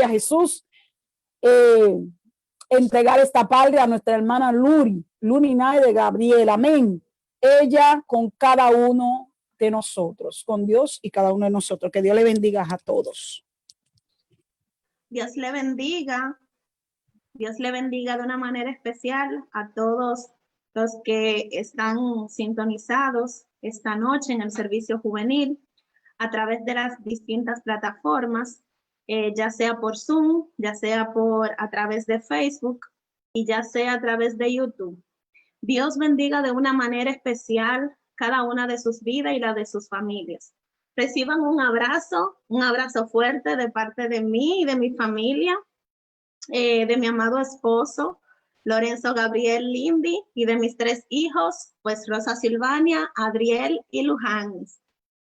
a Jesús, entregar esta parte a nuestra hermana Luni Nay de Gabriel, amén. Ella con cada uno de nosotros, con Dios y cada uno de nosotros. Que Dios le bendiga a todos. Dios le bendiga. Dios le bendiga de una manera especial a todos los que están sintonizados esta noche en el servicio juvenil a través de las distintas plataformas, ya sea por Zoom, ya sea a través de Facebook y ya sea a través de YouTube. Dios bendiga de una manera especial cada una de sus vidas y la de sus familias. Reciban un abrazo fuerte de parte de mí y de mi familia, de mi amado esposo, Lorenzo Gabriel Lindy, y de mis 3 hijos, pues Rosa Silvania, Adriel y Lujanis.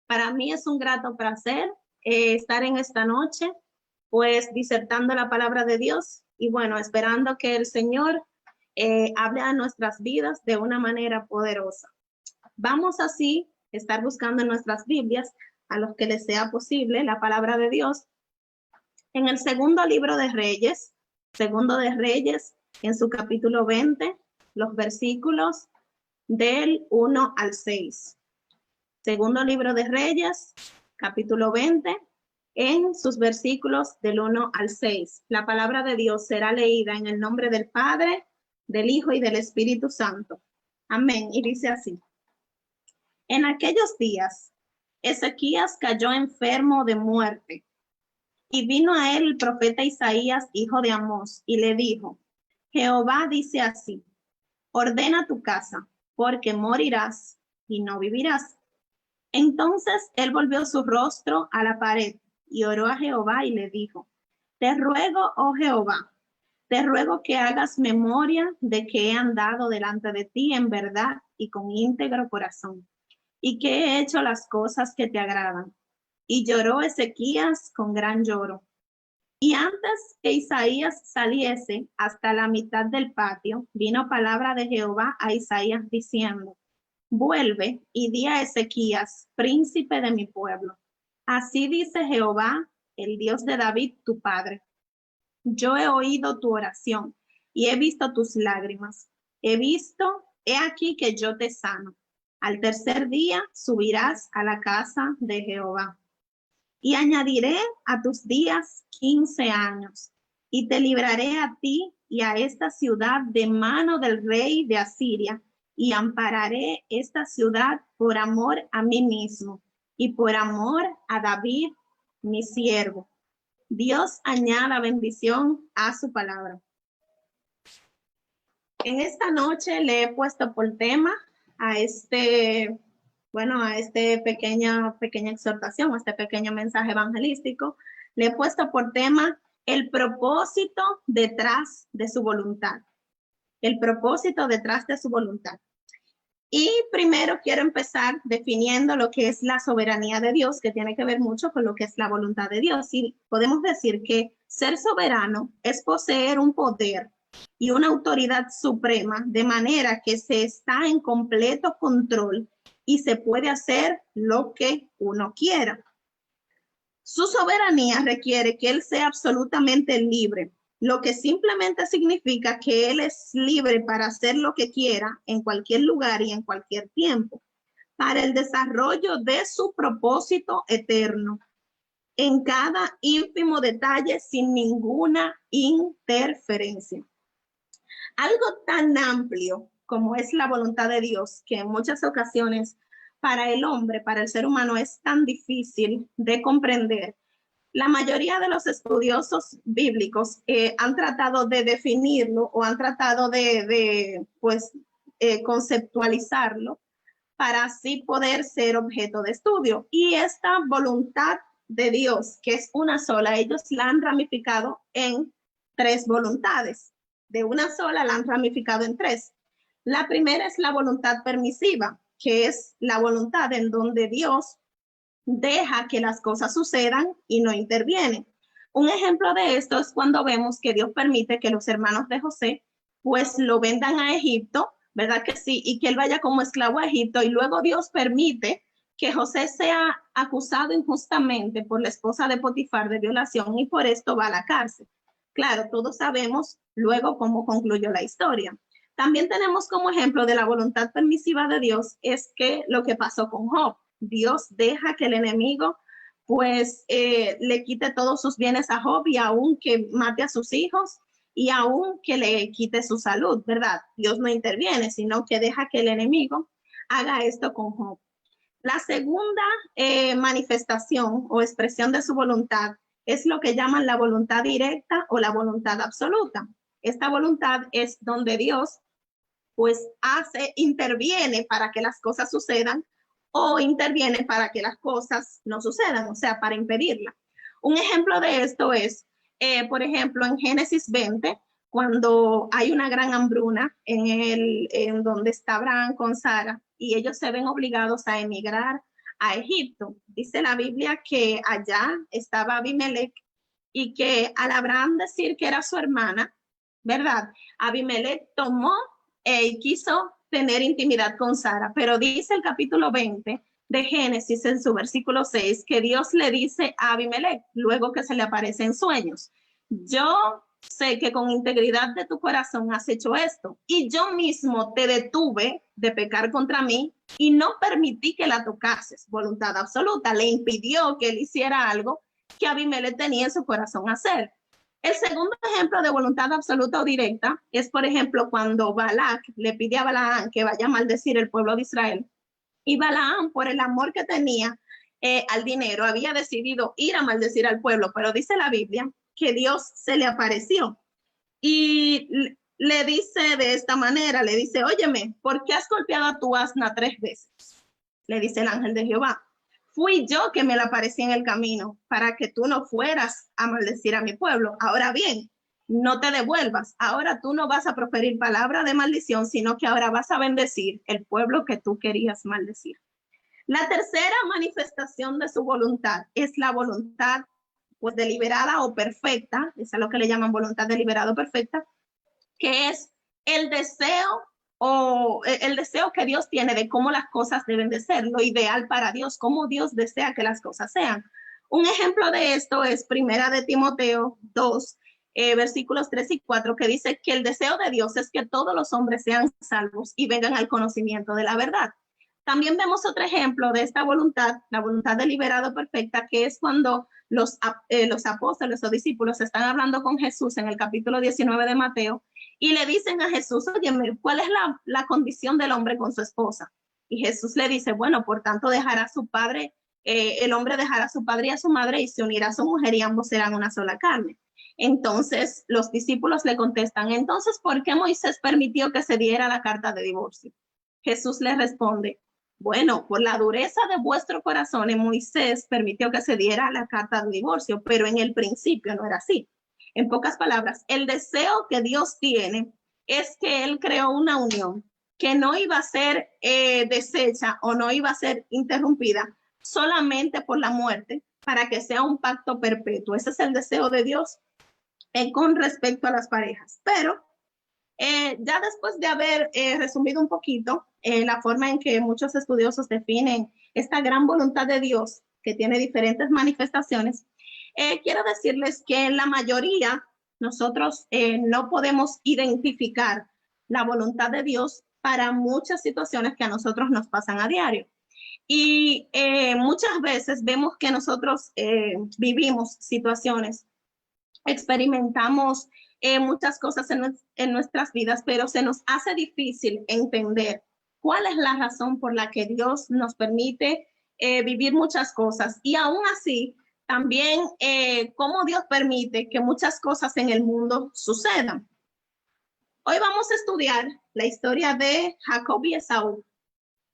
Para mí es un grato placer estar en esta noche, pues disertando la palabra de Dios y bueno, esperando que el Señor hable a nuestras vidas de una manera poderosa. Vamos así a estar buscando en nuestras Biblias, a los que les sea posible, la palabra de Dios en el segundo libro de Reyes, en su capítulo 20, los versículos del 1 al 6. Segundo libro de Reyes, capítulo 20, en sus versículos del 1 al 6. La palabra de Dios será leída en el nombre del Padre, del Hijo y del Espíritu Santo. Amén. Y dice así: en aquellos días, Ezequías cayó enfermo de muerte. Y vino a él el profeta Isaías, hijo de Amós, y le dijo: Jehová dice así: ordena tu casa, porque morirás y no vivirás. Entonces él volvió su rostro a la pared y oró a Jehová y le dijo: te ruego, oh Jehová, te ruego que hagas memoria de que he andado delante de ti en verdad y con íntegro corazón, y que he hecho las cosas que te agradan. Y lloró Ezequías con gran lloro. Y antes que Isaías saliese hasta la mitad del patio, vino palabra de Jehová a Isaías diciendo: vuelve y di a Ezequías, príncipe de mi pueblo: así dice Jehová, el Dios de David, tu padre. Yo he oído tu oración y he visto tus lágrimas. He aquí que yo te sano. Al tercer día subirás a la casa de Jehová. Y añadiré a tus días 15 años, y te libraré a ti y a esta ciudad de mano del rey de Asiria, y ampararé esta ciudad por amor a mí mismo, y por amor a David, mi siervo. Dios añada bendición a su palabra. En esta noche le he puesto por tema a pequeña exhortación, a este pequeño mensaje evangelístico, le he puesto por tema el propósito detrás de su voluntad. El propósito detrás de su voluntad. Y primero quiero empezar definiendo lo que es la soberanía de Dios, que tiene que ver mucho con lo que es la voluntad de Dios. Y podemos decir que ser soberano es poseer un poder y una autoridad suprema, de manera que se está en completo control y se puede hacer lo que uno quiera. Su soberanía requiere que él sea absolutamente libre, lo que simplemente significa que él es libre para hacer lo que quiera en cualquier lugar y en cualquier tiempo, para el desarrollo de su propósito eterno, en cada ínfimo detalle, sin ninguna interferencia. Algo tan amplio como es la voluntad de Dios, que en muchas ocasiones para el hombre, para el ser humano, es tan difícil de comprender. La mayoría de los estudiosos bíblicos han tratado de definirlo o han tratado de conceptualizarlo para así poder ser objeto de estudio. Y esta voluntad de Dios, que es una sola, ellos la han ramificado en 3 voluntades. De una sola la han ramificado en 3. La primera es la voluntad permisiva, que es la voluntad en donde Dios deja que las cosas sucedan y no interviene. Un ejemplo de esto es cuando vemos que Dios permite que los hermanos de José pues lo vendan a Egipto, ¿verdad que sí? Y que él vaya como esclavo a Egipto, y luego Dios permite que José sea acusado injustamente por la esposa de Potifar de violación y por esto va a la cárcel. Claro, todos sabemos luego cómo concluyó la historia. También tenemos como ejemplo de la voluntad permisiva de Dios es que lo que pasó con Job. Dios deja que el enemigo pues le quite todos sus bienes a Job y aún que mate a sus hijos y aún que le quite su salud, ¿verdad? Dios no interviene, sino que deja que el enemigo haga esto con Job. La segunda manifestación o expresión de su voluntad es lo que llaman la voluntad directa o la voluntad absoluta. Esta voluntad es donde Dios pues interviene para que las cosas sucedan o interviene para que las cosas no sucedan, o sea, para impedirla. Un ejemplo de esto es, por ejemplo, en Génesis 20, cuando hay una gran hambruna en donde está Abraham con Sara y ellos se ven obligados a emigrar a Egipto. Dice la Biblia que allá estaba Abimelech y que al Abraham decir que era su hermana, ¿verdad? Abimelech tomó y quiso tener intimidad con Sara, pero dice el capítulo 20 de Génesis en su versículo 6 que Dios le dice a Abimelech, luego que se le aparece en sueños, yo sé que con integridad de tu corazón has hecho esto y yo mismo te detuve de pecar contra mí y no permití que la tocases. Voluntad absoluta, le impidió que él hiciera algo que Abimelech tenía en su corazón hacer. El segundo ejemplo de voluntad absoluta o directa es, por ejemplo, cuando Balac le pide a Balaam que vaya a maldecir el pueblo de Israel y Balaam, por el amor que tenía al dinero, había decidido ir a maldecir al pueblo, pero dice la Biblia que Dios se le apareció y le dice de esta manera, le dice, óyeme, ¿por qué has golpeado a tu asna 3 veces? Le dice el ángel de Jehová. Fui yo que me la aparecí en el camino para que tú no fueras a maldecir a mi pueblo. Ahora bien, no te devuelvas. Ahora tú no vas a proferir palabra de maldición, sino que ahora vas a bendecir el pueblo que tú querías maldecir. La tercera manifestación de su voluntad es la voluntad pues deliberada o perfecta, es a lo que le llaman voluntad deliberada o perfecta, que es el deseo que Dios tiene de cómo las cosas deben de ser, lo ideal para Dios, cómo Dios desea que las cosas sean. Un ejemplo de esto es Primera de Timoteo 2, versículos 3 y 4, que dice que el deseo de Dios es que todos los hombres sean salvos y vengan al conocimiento de la verdad. También vemos otro ejemplo de esta voluntad, la voluntad deliberada o perfecta, que es cuando los apóstoles o discípulos están hablando con Jesús en el capítulo 19 de Mateo y le dicen a Jesús, oye, ¿cuál es la condición del hombre con su esposa? Y Jesús le dice, bueno, por tanto dejará a su padre, el hombre dejará a su padre y a su madre y se unirá a su mujer y ambos serán una sola carne. Entonces los discípulos le contestan, entonces, ¿por qué Moisés permitió que se diera la carta de divorcio? Jesús le responde, bueno, por la dureza de vuestro corazón, Moisés permitió que se diera la carta de divorcio, pero en el principio no era así. En pocas palabras, el deseo que Dios tiene es que Él creó una unión que no iba a ser deshecha o no iba a ser interrumpida solamente por la muerte para que sea un pacto perpetuo. Ese es el deseo de Dios con respecto a las parejas. Pero ya después de haber resumido un poquito la forma en que muchos estudiosos definen esta gran voluntad de Dios, que tiene diferentes manifestaciones, quiero decirles que en la mayoría nosotros no podemos identificar la voluntad de Dios para muchas situaciones que a nosotros nos pasan a diario. Y muchas veces vemos que nosotros vivimos situaciones, experimentamos muchas cosas en nuestras vidas, pero se nos hace difícil entender cuál es la razón por la que Dios nos permite vivir muchas cosas y aún así también cómo Dios permite que muchas cosas en el mundo sucedan. Hoy vamos a estudiar la historia de Jacob y Esaú.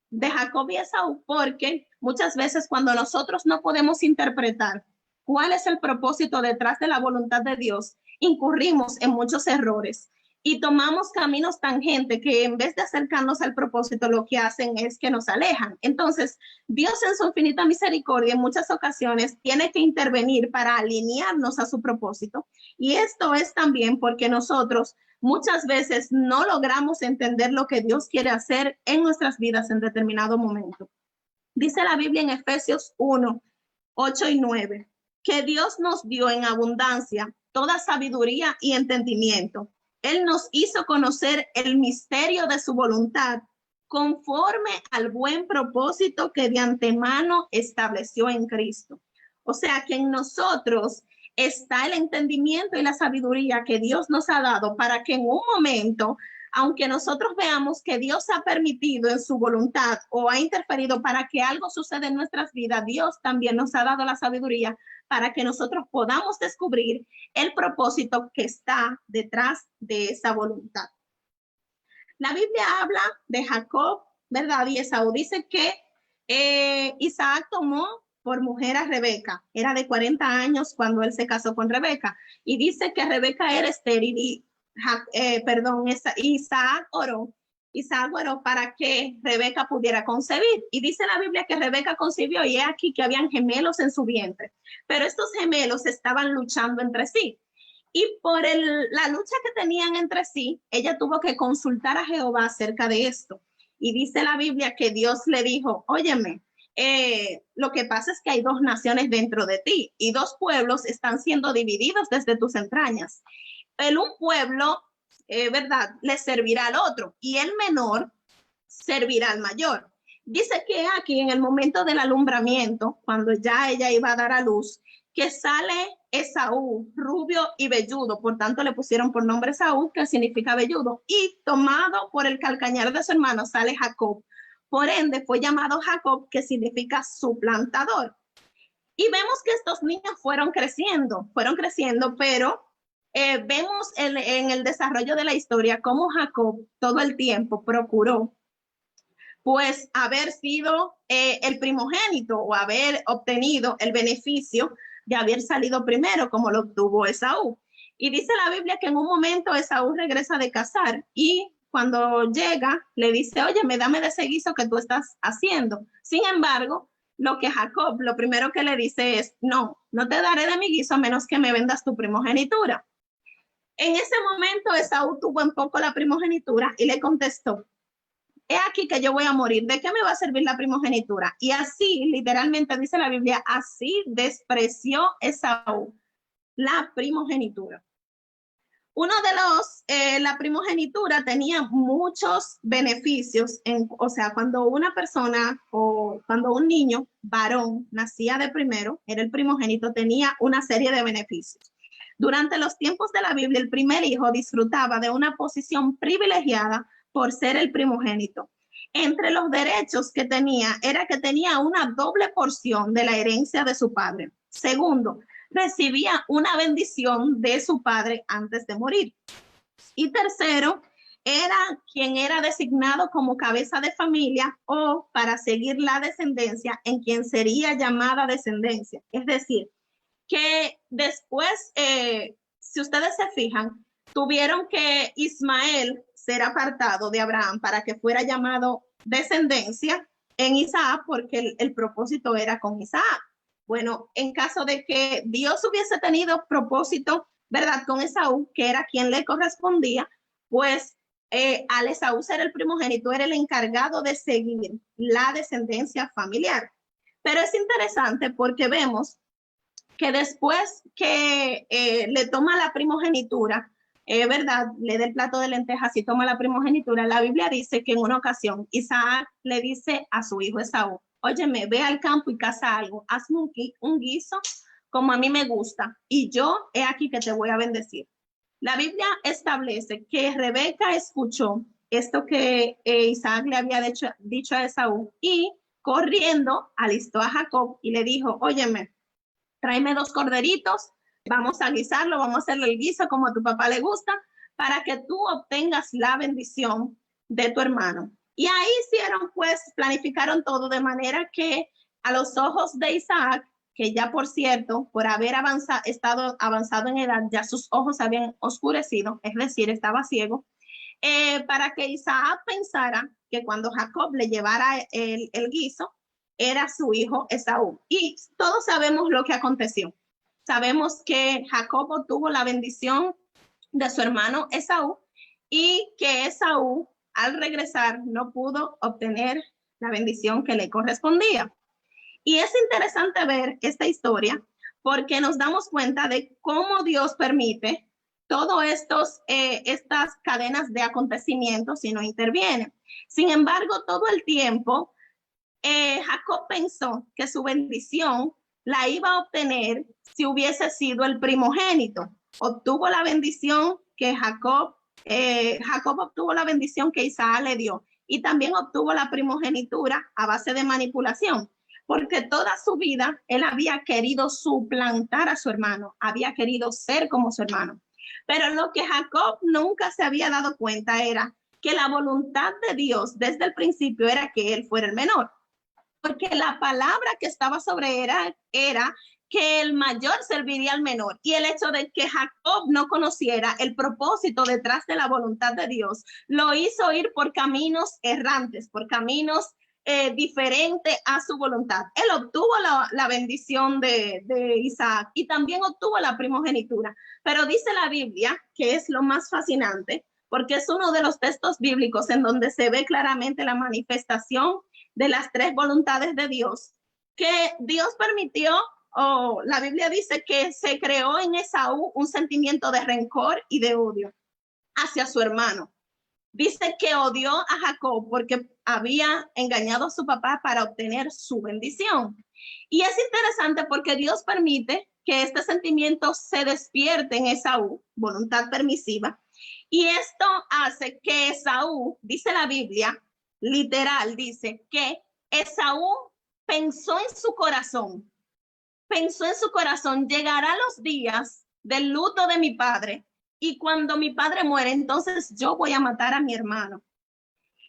De Jacob y Esaú, porque muchas veces cuando nosotros no podemos interpretar cuál es el propósito detrás de la voluntad de Dios, incurrimos en muchos errores y tomamos caminos tangentes que en vez de acercarnos al propósito, lo que hacen es que nos alejan. Entonces, Dios en su infinita misericordia en muchas ocasiones tiene que intervenir para alinearnos a su propósito. Y esto es también porque nosotros muchas veces no logramos entender lo que Dios quiere hacer en nuestras vidas en determinado momento. Dice la Biblia en Efesios 1, 8 y 9, que Dios nos dio en abundancia toda sabiduría y entendimiento. Él nos hizo conocer el misterio de su voluntad conforme al buen propósito que de antemano estableció en Cristo. O sea que en nosotros está el entendimiento y la sabiduría que Dios nos ha dado para que en un momento, aunque nosotros veamos que Dios ha permitido en su voluntad o ha interferido para que algo suceda en nuestras vidas, Dios también nos ha dado la sabiduría para que nosotros podamos descubrir el propósito que está detrás de esa voluntad. La Biblia habla de Jacob, ¿verdad? Y Esaú dice que Isaac tomó por mujer a Rebeca. Era de 40 años cuando él se casó con Rebeca. Y dice que Rebeca era estéril y Isaac oró para que Rebeca pudiera concebir. Y dice la Biblia que Rebeca concibió y he aquí que habían gemelos en su vientre. Pero estos gemelos estaban luchando entre sí. Y por la lucha que tenían entre sí, ella tuvo que consultar a Jehová acerca de esto. Y dice la Biblia que Dios le dijo, óyeme, lo que pasa es que hay dos naciones dentro de ti y dos pueblos están siendo divididos desde tus entrañas. Un pueblo, ¿verdad?, le servirá al otro y el menor servirá al mayor. Dice que aquí en el momento del alumbramiento, cuando ya ella iba a dar a luz, que sale Esaú, rubio y velludo, por tanto le pusieron por nombre Esaú, que significa velludo, y tomado por el calcañar de su hermano sale Jacob. Por ende fue llamado Jacob, que significa suplantador. Y vemos que estos niños fueron creciendo, pero vemos en el desarrollo de la historia cómo Jacob todo el tiempo procuró pues haber sido el primogénito o haber obtenido el beneficio de haber salido primero, como lo obtuvo Esaú. Y dice la Biblia que en un momento Esaú regresa de cazar y cuando llega le dice, oye, dame de ese guiso que tú estás haciendo. Sin embargo, lo que Jacob, lo primero que le dice es, no te daré de mi guiso a menos que me vendas tu primogenitura. En ese momento Esaú tuvo en poco la primogenitura y le contestó, he aquí que yo voy a morir, ¿de qué me va a servir la primogenitura? Y así, literalmente dice la Biblia, así despreció Esaú la primogenitura. La primogenitura tenía muchos beneficios, o sea, cuando una persona o cuando un niño varón nacía de primero, era el primogénito, tenía una serie de beneficios. Durante los tiempos de la Biblia, el primer hijo disfrutaba de una posición privilegiada por ser el primogénito. Entre los derechos que tenía era que tenía una doble porción de la herencia de su padre. Segundo, recibía una bendición de su padre antes de morir. Y tercero, era quien era designado como cabeza de familia o para seguir la descendencia en quien sería llamada descendencia. Es decir, que después, si ustedes se fijan, tuvieron que Ismael ser apartado de Abraham para que fuera llamado descendencia en Isaac, porque el propósito era con Isaac. Bueno, en caso de que Dios hubiese tenido propósito, ¿verdad?, con Esaú, que era quien le correspondía, pues al Esaú ser el primogénito, era el encargado de seguir la descendencia familiar. Pero es interesante porque vemos que después que le toma la primogenitura, ¿verdad?, le da el plato de lentejas y toma la primogenitura, la Biblia dice que en una ocasión Isaac le dice a su hijo Esaú, óyeme, ve al campo y caza algo, hazme un guiso como a mí me gusta y yo he aquí que te voy a bendecir. La Biblia establece que Rebeca escuchó esto que Isaac le había dicho a Esaú y corriendo alistó a Jacob y le dijo, óyeme, tráeme 2 corderitos, vamos a guisarlo, vamos a hacerle el guiso como a tu papá le gusta, para que tú obtengas la bendición de tu hermano. Y ahí hicieron, pues, planificaron todo de manera que a los ojos de Isaac, que ya por cierto, por haber estado avanzado en edad, ya sus ojos habían oscurecido, es decir, estaba ciego, para que Isaac pensara que cuando Jacob le llevara el guiso, era su hijo Esaú. Y todos sabemos lo que aconteció. Sabemos que Jacob obtuvo la bendición de su hermano Esaú y que Esaú, al regresar, no pudo obtener la bendición que le correspondía. Y es interesante ver esta historia porque nos damos cuenta de cómo Dios permite todas estas cadenas de acontecimientos si no interviene. Sin embargo, todo el tiempo, Jacob pensó que su bendición la iba a obtener si hubiese sido el primogénito. Obtuvo la bendición que Jacob obtuvo la bendición que Isaac le dio y también obtuvo la primogenitura a base de manipulación, porque toda su vida él había querido suplantar a su hermano, había querido ser como su hermano. Pero lo que Jacob nunca se había dado cuenta era que la voluntad de Dios desde el principio era que él fuera el menor, porque la palabra que estaba sobre él era que el mayor serviría al menor, y el hecho de que Jacob no conociera el propósito detrás de la voluntad de Dios lo hizo ir por caminos errantes, por caminos diferentes a su voluntad. Él obtuvo la bendición de Isaac y también obtuvo la primogenitura, pero dice la Biblia, que es lo más fascinante, porque es uno de los textos bíblicos en donde se ve claramente la manifestación de las tres voluntades de Dios, que Dios permitió, la Biblia dice que se creó en Esaú un sentimiento de rencor y de odio hacia su hermano. Dice que odió a Jacob porque había engañado a su papá para obtener su bendición. Y es interesante porque Dios permite que este sentimiento se despierte en Esaú, voluntad permisiva, y esto hace que Esaú, dice la Biblia, literal, dice que Esaú pensó en su corazón, llegará los días del luto de mi padre y cuando mi padre muere, entonces yo voy a matar a mi hermano.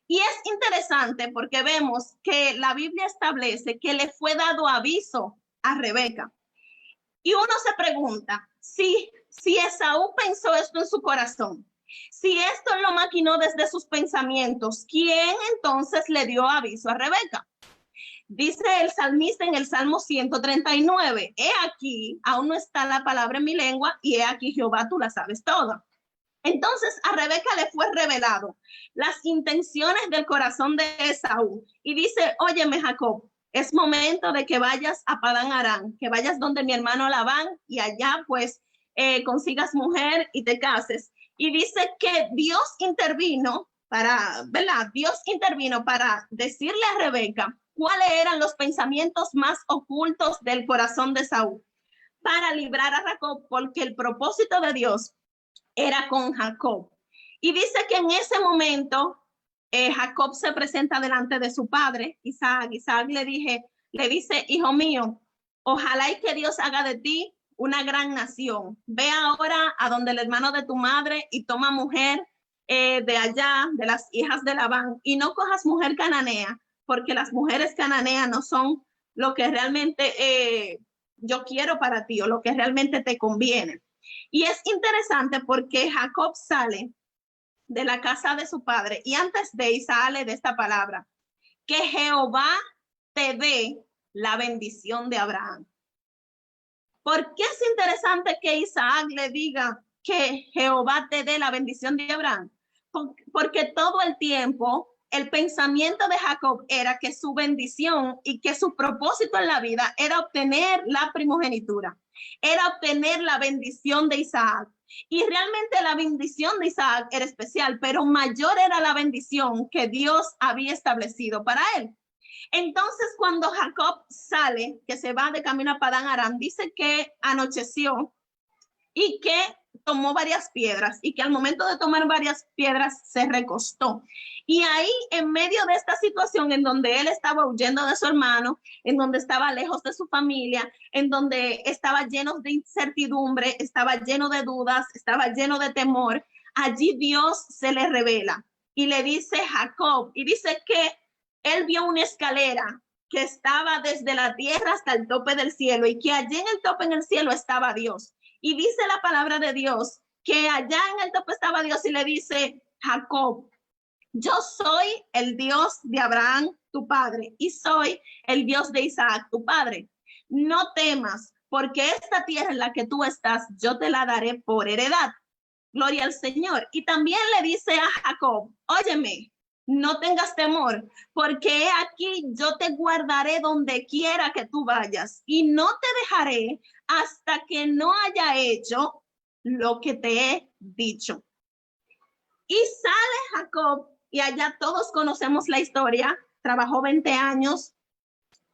Y es interesante porque vemos que la Biblia establece que le fue dado aviso a Rebeca. Y uno se pregunta, si Esaú pensó esto en su corazón, si esto lo maquinó desde sus pensamientos, ¿quién entonces le dio aviso a Rebeca? Dice el salmista en el Salmo 139, he aquí, aún no está la palabra en mi lengua, y he aquí, Jehová, tú la sabes toda. Entonces a Rebeca le fue revelado las intenciones del corazón de Esaú. Y dice, óyeme Jacob, es momento de que vayas a Padán Aram, que vayas donde mi hermano Labán y allá pues consigas mujer y te cases. Y dice que Dios intervino para, ¿verdad? Dios intervino para decirle a Rebeca cuáles eran los pensamientos más ocultos del corazón de Esaú, para librar a Jacob, porque el propósito de Dios era con Jacob. Y dice que en ese momento Jacob se presenta delante de su padre, Isaac. Isaac le dice, hijo mío, ojalá y que Dios haga de ti una gran nación. Ve ahora a donde el hermano de tu madre y toma mujer de allá, de las hijas de Labán, y no cojas mujer cananea, porque las mujeres cananeas no son lo que realmente yo quiero para ti o lo que realmente te conviene. Y es interesante porque Jacob sale de la casa de su padre y antes de ir sale de esta palabra, que Jehová te dé la bendición de Abraham. ¿Por qué es interesante que Isaac le diga que Jehová te dé la bendición de Abraham? Porque todo el tiempo el pensamiento de Jacob era que su bendición y que su propósito en la vida era obtener la primogenitura, era obtener la bendición de Isaac. Y realmente la bendición de Isaac era especial, pero mayor era la bendición que Dios había establecido para él. Entonces, cuando Jacob sale, que se va de camino a Padán Aram, dice que anocheció y que tomó varias piedras y que al momento de tomar varias piedras se recostó. Y ahí, en medio de esta situación en donde él estaba huyendo de su hermano, en donde estaba lejos de su familia, en donde estaba lleno de incertidumbre, estaba lleno de dudas, estaba lleno de temor, allí Dios se le revela y le dice Jacob, y dice que él vio una escalera que estaba desde la tierra hasta el tope del cielo y que allí en el tope en el cielo estaba Dios. Y dice la palabra de Dios que allá en el tope estaba Dios y le dice, Jacob, yo soy el Dios de Abraham, tu padre, y soy el Dios de Isaac, tu padre. No temas, porque esta tierra en la que tú estás, yo te la daré por heredad. Gloria al Señor. Y también le dice a Jacob, óyeme, no tengas temor, porque he aquí yo te guardaré donde quiera que tú vayas y no te dejaré hasta que no haya hecho lo que te he dicho. Y sale Jacob, y allá todos conocemos la historia, trabajó 20 años,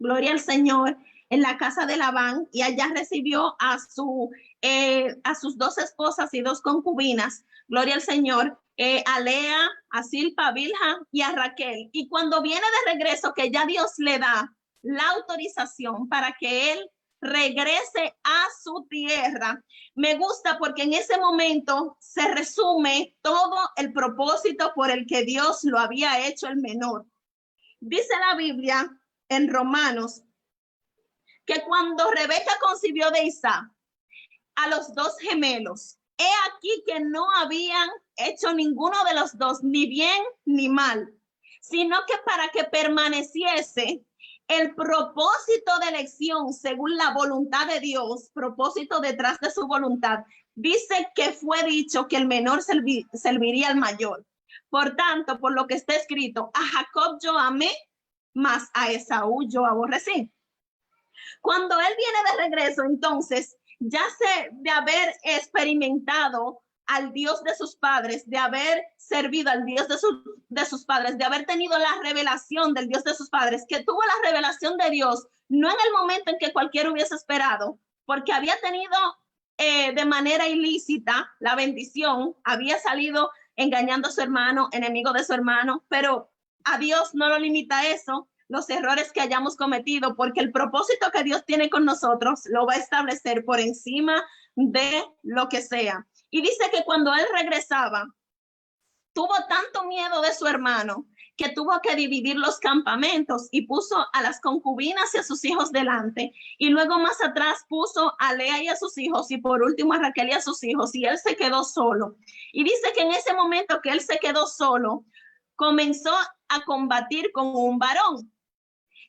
gloria al Señor, en la casa de Labán, y allá recibió a sus 2 esposas y 2 concubinas, gloria al Señor, a Lea, a Silpa, a Bilha y a Raquel. Y cuando viene de regreso, que ya Dios le da la autorización para que él regrese a su tierra, me gusta porque en ese momento se resume todo el propósito por el que Dios lo había hecho el menor. Dice la Biblia en Romanos que cuando Rebeca concibió de Isaac a los 2 gemelos, he aquí que no habían hecho ninguno de los 2 ni bien ni mal, sino que para que permaneciese el propósito de elección según la voluntad de Dios, propósito detrás de su voluntad, dice que fue dicho que el menor serviría al mayor. Por tanto, por lo que está escrito, a Jacob yo amé, mas a Esaú yo aborrecí. Cuando él viene de regreso, entonces, ya de haber experimentado al Dios de sus padres, de haber servido al Dios de sus padres, de haber tenido la revelación del Dios de sus padres, que tuvo la revelación de Dios, no en el momento en que cualquiera hubiese esperado, porque había tenido de manera ilícita la bendición, había salido engañando a su hermano, enemigo de su hermano, pero a Dios no lo limita eso, los errores que hayamos cometido, porque el propósito que Dios tiene con nosotros lo va a establecer por encima de lo que sea. Y dice que cuando él regresaba, tuvo tanto miedo de su hermano que tuvo que dividir los campamentos y puso a las concubinas y a sus hijos delante. Y luego más atrás puso a Lea y a sus hijos y por último a Raquel y a sus hijos. Y él se quedó solo. Y dice que en ese momento que él se quedó solo, comenzó a combatir con un varón.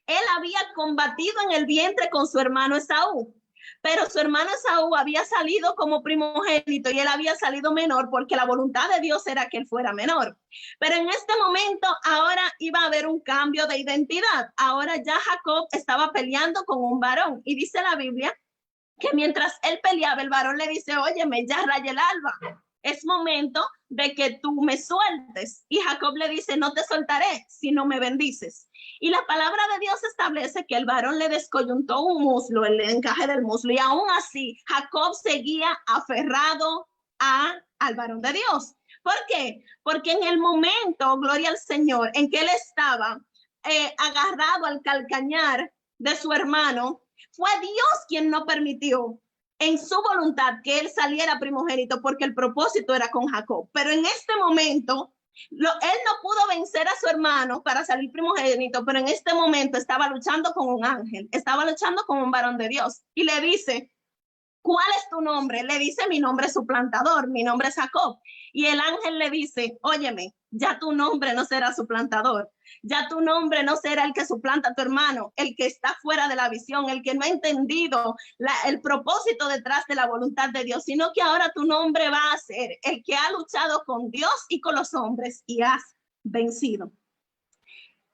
Él había combatido en el vientre con su hermano Esaú, pero su hermano Esaú había salido como primogénito y él había salido menor porque la voluntad de Dios era que él fuera menor. Pero en este momento ahora iba a haber un cambio de identidad. Ahora ya Jacob estaba peleando con un varón y dice la Biblia que mientras él peleaba, el varón le dice, óyeme, ya raya el alba. Es momento de que tú me sueltes. Y Jacob le dice, no te soltaré si no me bendices. Y la palabra de Dios establece que el varón le descoyuntó un muslo, el encaje del muslo. Y aún así, Jacob seguía aferrado al varón de Dios. ¿Por qué? Porque en el momento, gloria al Señor, en que él estaba agarrado al calcañar de su hermano, fue Dios quien no permitió en su voluntad que él saliera primogénito porque el propósito era con Jacob. Pero en este momento, él no pudo vencer a su hermano para salir primogénito, pero en este momento estaba luchando con un ángel, estaba luchando con un varón de Dios y le dice, ¿cuál es tu nombre? Le dice, mi nombre es suplantador, mi nombre es Jacob. Y el ángel le dice, óyeme, ya tu nombre no será suplantador, ya tu nombre no será el que suplanta a tu hermano, el que está fuera de la visión, el que no ha entendido el propósito detrás de la voluntad de Dios, sino que ahora tu nombre va a ser el que ha luchado con Dios y con los hombres y has vencido.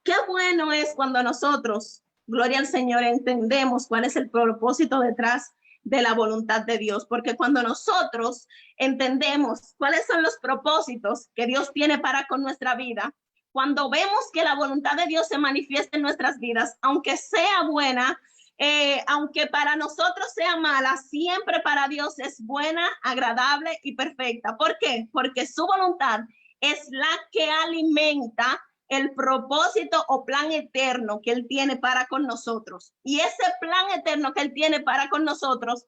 Qué bueno es cuando nosotros, gloria al Señor, entendemos cuál es el propósito detrás de la voluntad de Dios, porque cuando nosotros entendemos cuáles son los propósitos que Dios tiene para con nuestra vida, cuando vemos que la voluntad de Dios se manifiesta en nuestras vidas, aunque sea buena, aunque para nosotros sea mala, siempre para Dios es buena, agradable y perfecta. ¿Por qué? Porque su voluntad es la que alimenta el propósito o plan eterno que Él tiene para con nosotros. Y ese plan eterno que Él tiene para con nosotros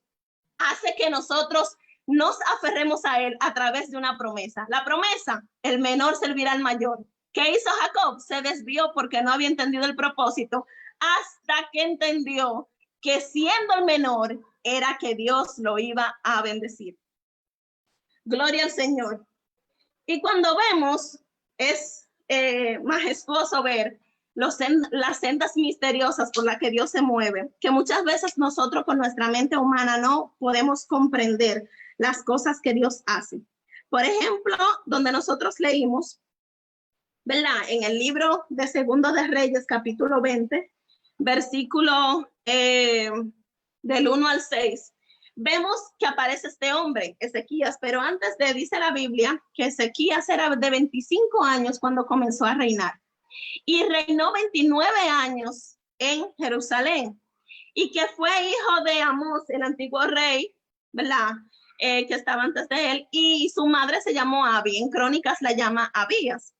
hace que nosotros nos aferremos a Él a través de una promesa. La promesa, el menor servirá al mayor. ¿Qué hizo Jacob? Se desvió porque no había entendido el propósito hasta que entendió que siendo el menor era que Dios lo iba a bendecir. Gloria al Señor. Y cuando vemos, es majestuoso ver las sendas misteriosas por las que Dios se mueve, que muchas veces nosotros con nuestra mente humana no podemos comprender las cosas que Dios hace. Por ejemplo, donde nosotros leímos ¿verdad? En el libro de Segundo de Reyes, capítulo 20, versículo del 1 al 6, vemos que aparece este hombre, Ezequías, pero antes de, dice la Biblia, que Ezequías era de 25 años cuando comenzó a reinar. Y reinó 29 años en Jerusalén. Y que fue hijo de Amós, el antiguo rey, ¿verdad? Que estaba antes de él. Y su madre se llamó Abi. En Crónicas la llama Abías.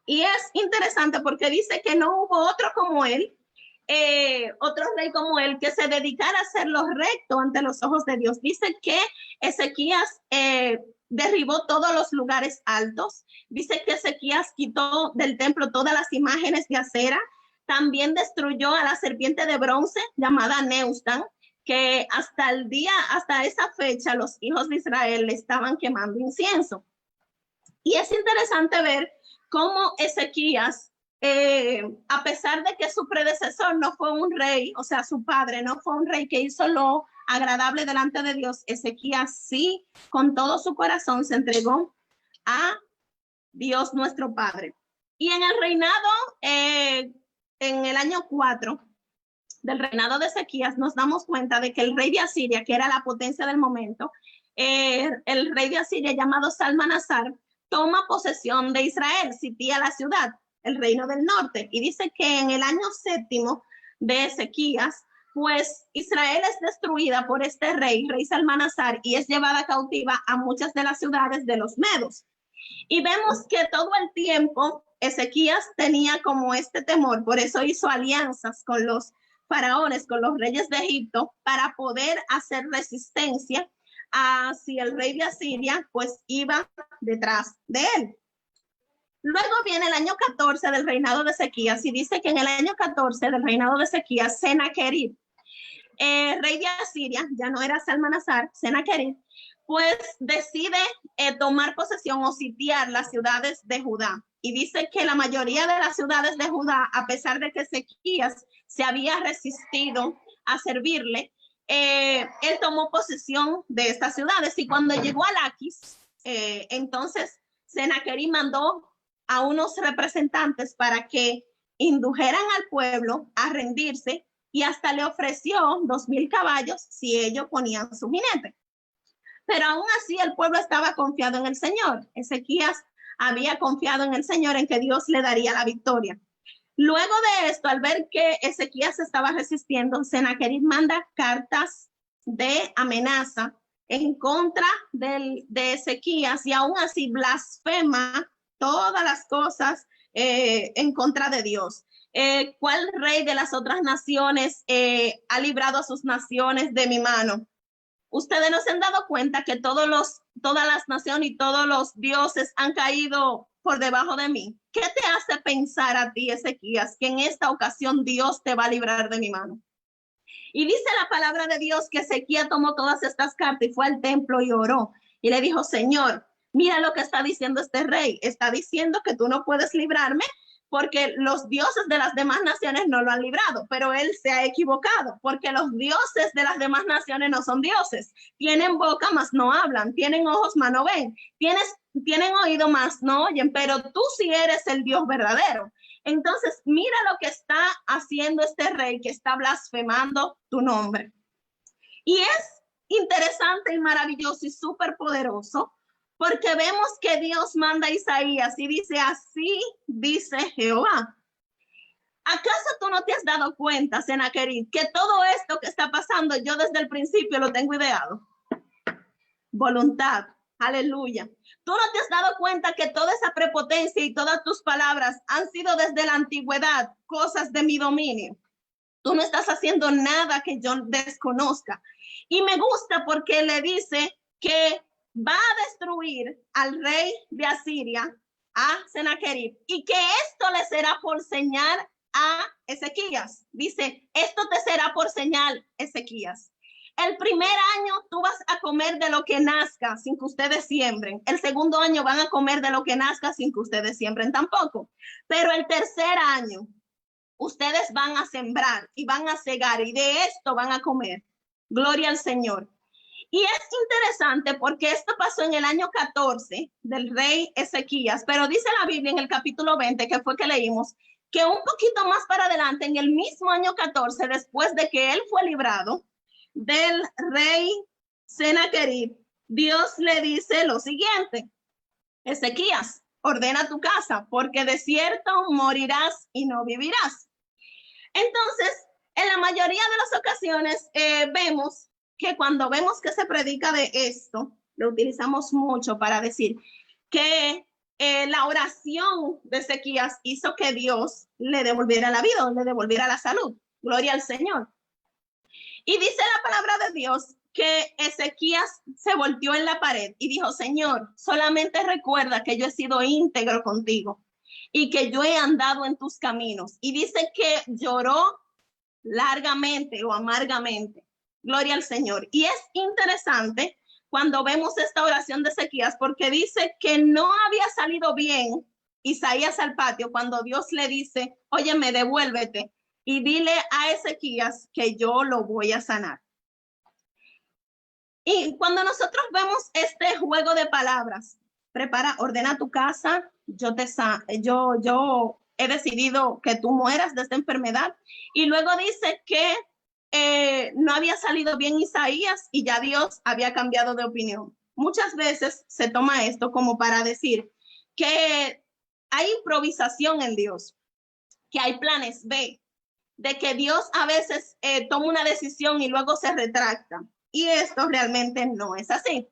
Y es interesante porque dice que no hubo otro como él, otro rey como él, que se dedicara a hacer lo recto ante los ojos de Dios. Dice que Ezequías derribó todos los lugares altos. Dice que Ezequías quitó del templo todas las imágenes de acera. También destruyó a la serpiente de bronce llamada Neustan, que hasta esa fecha, los hijos de Israel le estaban quemando incienso. Y es interesante ver cómo Ezequías, a pesar de que su predecesor no fue un rey, o sea, su padre no fue un rey que hizo lo agradable delante de Dios, Ezequías sí, con todo su corazón, se entregó a Dios nuestro Padre. Y en el reinado, en el año 4 del reinado de Ezequías, nos damos cuenta de que el rey de Asiria, que era la potencia del momento, el rey de Asiria llamado Salmanasar, toma posesión de Israel, sitía la ciudad, el reino del norte, y dice que en el año 7 de Ezequías, pues Israel es destruida por este rey Salmanasar, y es llevada cautiva a muchas de las ciudades de los medos. Y vemos que todo el tiempo Ezequías tenía como este temor, por eso hizo alianzas con los faraones, con los reyes de Egipto, para poder hacer resistencia a si el rey de Asiria pues iba detrás de él. Luego viene el año 14 del reinado de Ezequías, y dice que en el año 14 del reinado de Ezequías, Senaquerib, rey de Asiria, ya no era Salmanasar, Senaquerib, pues decide tomar posesión o sitiar las ciudades de Judá. Y dice que la mayoría de las ciudades de Judá, a pesar de que Ezequías se había resistido a servirle, él tomó posesión de estas ciudades. Y cuando llegó a Laquis, entonces Senaquerib mandó a unos representantes para que indujeran al pueblo a rendirse, y hasta le ofreció 2,000 caballos si ellos ponían su jinete. Pero aún así el pueblo estaba confiado en el Señor. Ezequías había confiado en el Señor, en que Dios le daría la victoria. Luego de esto, al ver que Ezequías estaba resistiendo, Senaquerib manda cartas de amenaza en contra de Ezequías, y aún así blasfema todas las cosas en contra de Dios. ¿Cuál rey de las otras naciones ha librado a sus naciones de mi mano? Ustedes no se han dado cuenta que todas las naciones y todos los dioses han caído por debajo de mí. ¿Qué te hace pensar a ti, Ezequías, que en esta ocasión Dios te va a librar de mi mano? Y dice la palabra de Dios que Ezequías tomó todas estas cartas y fue al templo y oró. Y le dijo: Señor, mira lo que está diciendo este rey. Está diciendo que tú no puedes librarme porque los dioses de las demás naciones no lo han librado, pero él se ha equivocado, porque los dioses de las demás naciones no son dioses. Tienen boca, mas no hablan, tienen ojos, mas no ven, tienen oído, mas no oyen, pero tú sí eres el Dios verdadero. Entonces, mira lo que está haciendo este rey, que está blasfemando tu nombre. Y es interesante y maravilloso y súper poderoso, porque vemos que Dios manda a Isaías y dice: así dice Jehová. ¿Acaso tú no te has dado cuenta, Senaquerib, que todo esto que está pasando yo desde el principio lo tengo ideado? Voluntad, aleluya. Tú no te has dado cuenta que toda esa prepotencia y todas tus palabras han sido desde la antigüedad cosas de mi dominio. Tú no estás haciendo nada que yo desconozca. Y me gusta porque le dice que va a destruir al rey de Asiria, a Senaquerib, y que esto le será por señal a Ezequías. Dice: esto te será por señal, Ezequías. El primer año tú vas a comer de lo que nazca sin que ustedes siembren. El segundo año van a comer de lo que nazca sin que ustedes siembren tampoco. Pero el tercer año ustedes van a sembrar y van a cegar, y de esto van a comer. Gloria al Señor. Y es interesante porque esto pasó en el año 14 del rey Ezequías, pero dice la Biblia en el capítulo 20, que fue que leímos, que un poquito más para adelante, en el mismo año 14, después de que él fue librado del rey Sennacherib, Dios le dice lo siguiente: Ezequías, ordena tu casa, porque de cierto morirás y no vivirás. Entonces, en la mayoría de las ocasiones vemos que cuando vemos que se predica de esto, lo utilizamos mucho para decir que la oración de Ezequías hizo que Dios le devolviera la vida, le devolviera la salud. Gloria al Señor. Y dice la palabra de Dios que Ezequías se volteó en la pared y dijo: Señor, solamente recuerda que yo he sido íntegro contigo y que yo he andado en tus caminos. Y dice que lloró largamente o amargamente. Gloria al Señor. Y es interesante cuando vemos esta oración de Ezequías, porque dice que no había salido bien Isaías al patio cuando Dios le dice: óyeme, devuélvete y dile a Ezequías que yo lo voy a sanar. Y cuando nosotros vemos este juego de palabras, ordena tu casa, yo he decidido que tú mueras de esta enfermedad. Y luego dice que no había salido bien Isaías y ya Dios había cambiado de opinión. Muchas veces se toma esto como para decir que hay improvisación en Dios, que hay planes B, de que Dios a veces toma una decisión y luego se retracta. Y esto realmente no es así.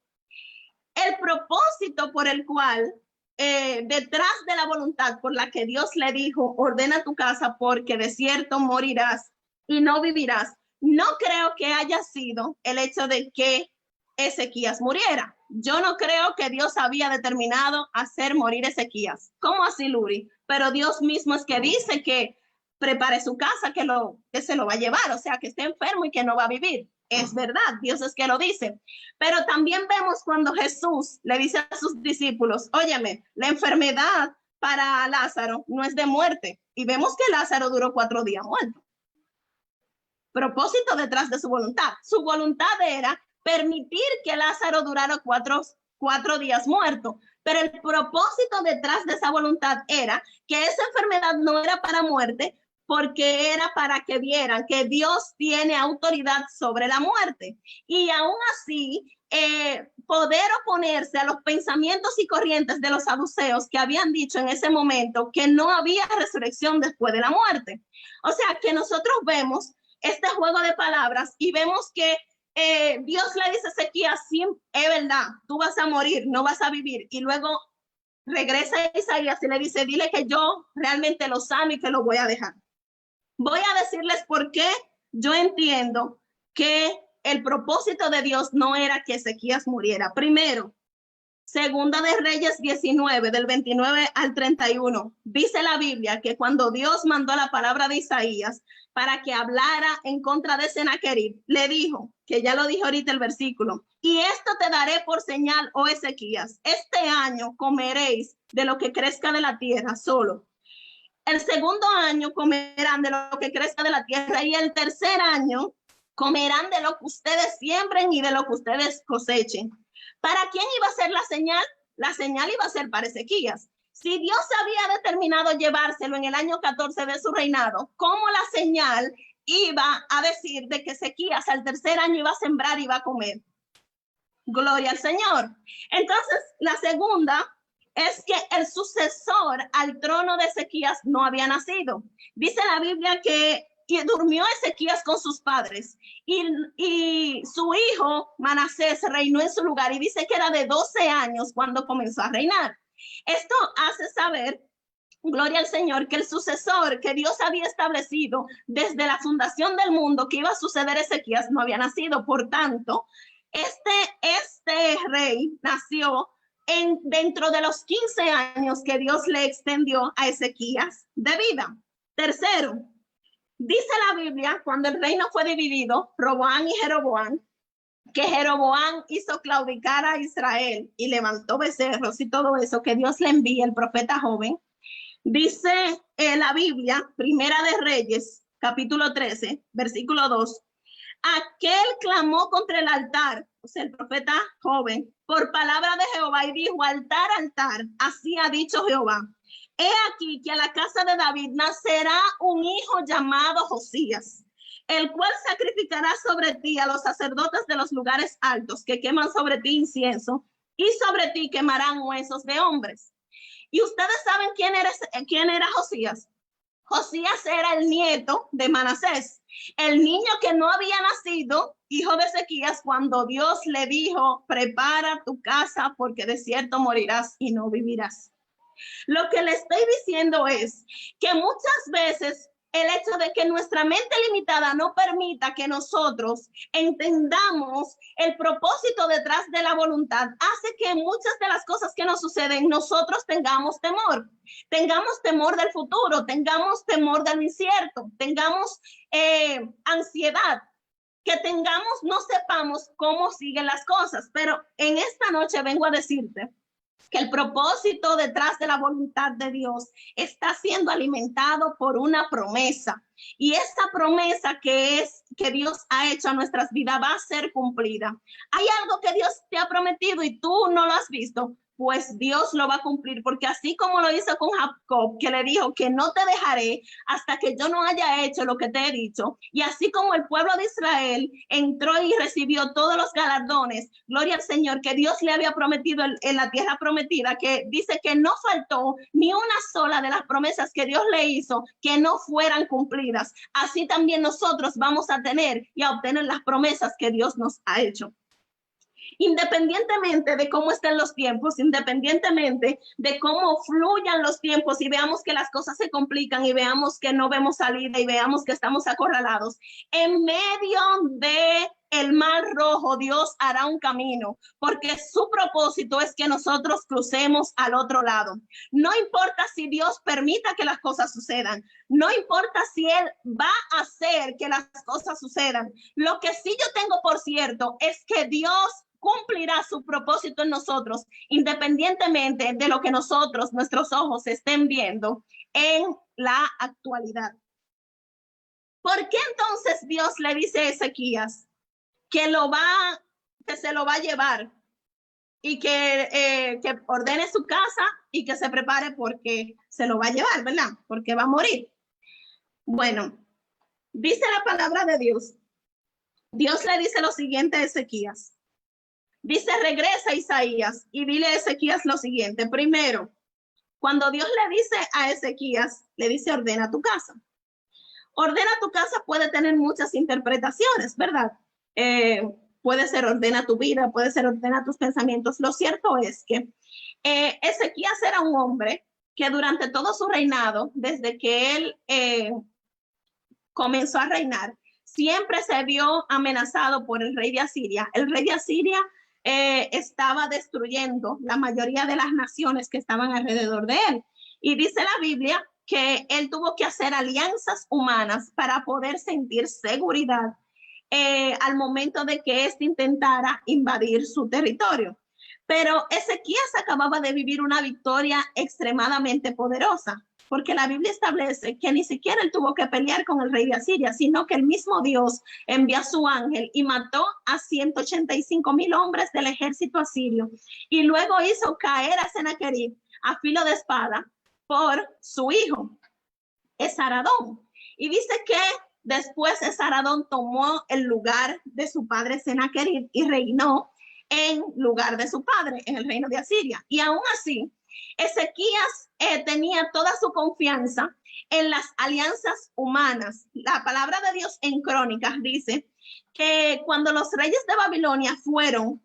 El propósito por el cual, detrás de la voluntad por la que Dios le dijo: ordena tu casa porque de cierto morirás y no vivirás, no creo que haya sido el hecho de que Ezequías muriera. Yo no creo que Dios había determinado hacer morir Ezequías. ¿Cómo así, Luri? Pero Dios mismo es que dice que prepare su casa, que se lo va a llevar, o sea, que esté enfermo y que no va a vivir. Es verdad, Dios es que lo dice. Pero también vemos cuando Jesús le dice a sus discípulos: óyeme, la enfermedad para Lázaro no es de muerte. Y vemos que Lázaro duró 4 días muerto. Propósito detrás de su voluntad. Su voluntad era permitir que Lázaro durara 4 días muerto. Pero el propósito detrás de esa voluntad era que esa enfermedad no era para muerte, porque era para que vieran que Dios tiene autoridad sobre la muerte. Y aún así, poder oponerse a los pensamientos y corrientes de los saduceos que habían dicho en ese momento que no había resurrección después de la muerte. O sea, que nosotros vemos este juego de palabras y vemos que Dios le dice a Ezequías: sí, es verdad, tú vas a morir, no vas a vivir. Y luego regresa a Isaías y le dice: dile que yo realmente lo sano y que lo voy a dejar. Voy a decirles por qué yo entiendo que el propósito de Dios no era que Ezequías muriera. Primero, Segunda de Reyes 19, del 29 al 31, dice la Biblia que cuando Dios mandó la palabra de Isaías para que hablara en contra de Sennacherib, le dijo, que ya lo dijo ahorita el versículo: y esto te daré por señal, oh Ezequías, este año comeréis de lo que crezca de la tierra solo. El segundo año comerán de lo que crezca de la tierra y el tercer año comerán de lo que ustedes siembren y de lo que ustedes cosechen. ¿Para quién iba a ser la señal? La señal iba a ser para Ezequías. Si Dios había determinado llevárselo en el año 14 de su reinado, ¿cómo la señal iba a decir de que Ezequías al tercer año iba a sembrar y iba a comer? Gloria al Señor. Entonces, la segunda es que el sucesor al trono de Ezequías no había nacido. Dice la Biblia que durmió Ezequías con sus padres y su hijo Manasés reinó en su lugar, y dice que era de 12 años cuando comenzó a reinar. Esto hace saber, gloria al Señor, que el sucesor que Dios había establecido desde la fundación del mundo que iba a suceder a Ezequías no había nacido. Por tanto, este rey nació dentro de los 15 años que Dios le extendió a Ezequías de vida. Tercero, dice la Biblia, cuando el reino fue dividido, Roboam y Jeroboam, que Jeroboam hizo claudicar a Israel y levantó becerros y todo eso, que Dios le envía el profeta joven. Dice la Biblia, Primera de Reyes, capítulo 13, versículo 2, Aquel clamó contra el altar, o sea, el profeta joven, por palabra de Jehová y dijo, altar, altar, así ha dicho Jehová. He aquí que a la casa de David nacerá un hijo llamado Josías, el cual sacrificará sobre ti a los sacerdotes de los lugares altos que queman sobre ti incienso y sobre ti quemarán huesos de hombres. Y ustedes saben quién era Josías. Josías era el nieto de Manasés, el niño que no había nacido, hijo de Ezequías, cuando Dios le dijo, prepara tu casa porque de cierto morirás y no vivirás. Lo que le estoy diciendo es que muchas veces el hecho de que nuestra mente limitada no permita que nosotros entendamos el propósito detrás de la voluntad hace que muchas de las cosas que nos suceden nosotros tengamos temor del futuro, tengamos temor del incierto, tengamos ansiedad, que no sepamos cómo siguen las cosas. Pero en esta noche vengo a decirte que el propósito detrás de la voluntad de Dios está siendo alimentado por una promesa. Y esta promesa que Dios ha hecho a nuestras vidas va a ser cumplida. Hay algo que Dios te ha prometido y tú no lo has visto, pues Dios lo va a cumplir, porque así como lo hizo con Jacob, que le dijo que no te dejaré hasta que yo no haya hecho lo que te he dicho, y así como el pueblo de Israel entró y recibió todos los galardones, gloria al Señor, que Dios le había prometido en la tierra prometida, que dice que no faltó ni una sola de las promesas que Dios le hizo que no fueran cumplidas. Así también nosotros vamos a tener y a obtener las promesas que Dios nos ha hecho. Independientemente de cómo estén los tiempos, independientemente de cómo fluyan los tiempos y veamos que las cosas se complican y veamos que no vemos salida y veamos que estamos acorralados, en medio de el mar rojo, Dios hará un camino, porque su propósito es que nosotros crucemos al otro lado. No importa si Dios permita que las cosas sucedan, no importa si Él va a hacer que las cosas sucedan. Lo que sí yo tengo por cierto es que Dios cumplirá su propósito en nosotros, independientemente de lo que nuestros ojos estén viendo en la actualidad. ¿Por qué entonces Dios le dice a Ezequías que se lo va a llevar y que ordene su casa y que se prepare porque se lo va a llevar, ¿verdad? Porque va a morir. Bueno, dice la palabra de Dios. Dios le dice lo siguiente a Ezequías. Dice, regresa Isaías y dile a Ezequías lo siguiente. Primero, cuando Dios le dice a Ezequías, le dice, ordena tu casa. Ordena tu casa puede tener muchas interpretaciones, ¿verdad? Puede ser ordena tu vida, puede ser ordena tus pensamientos. Lo cierto es que Ezequías era un hombre que durante todo su reinado, desde que él comenzó a reinar, siempre se vio amenazado por el rey de Asiria. El rey de Asiria estaba destruyendo la mayoría de las naciones que estaban alrededor de él. Y dice la Biblia que él tuvo que hacer alianzas humanas para poder sentir seguridad al momento de que éste intentara invadir su territorio. Pero Ezequías acababa de vivir una victoria extremadamente poderosa, porque la Biblia establece que ni siquiera él tuvo que pelear con el rey de Asiria, sino que el mismo Dios envió a su ángel y mató a 185,000 hombres del ejército asirio. Y luego hizo caer a Sennacherib a filo de espada por su hijo, Esaradón. Y dice que después Esaradón tomó el lugar de su padre Sennacherib y reinó en lugar de su padre en el reino de Asiria. Y aún así, Ezequías tenía toda su confianza en las alianzas humanas. La palabra de Dios en Crónicas dice que cuando los reyes de Babilonia fueron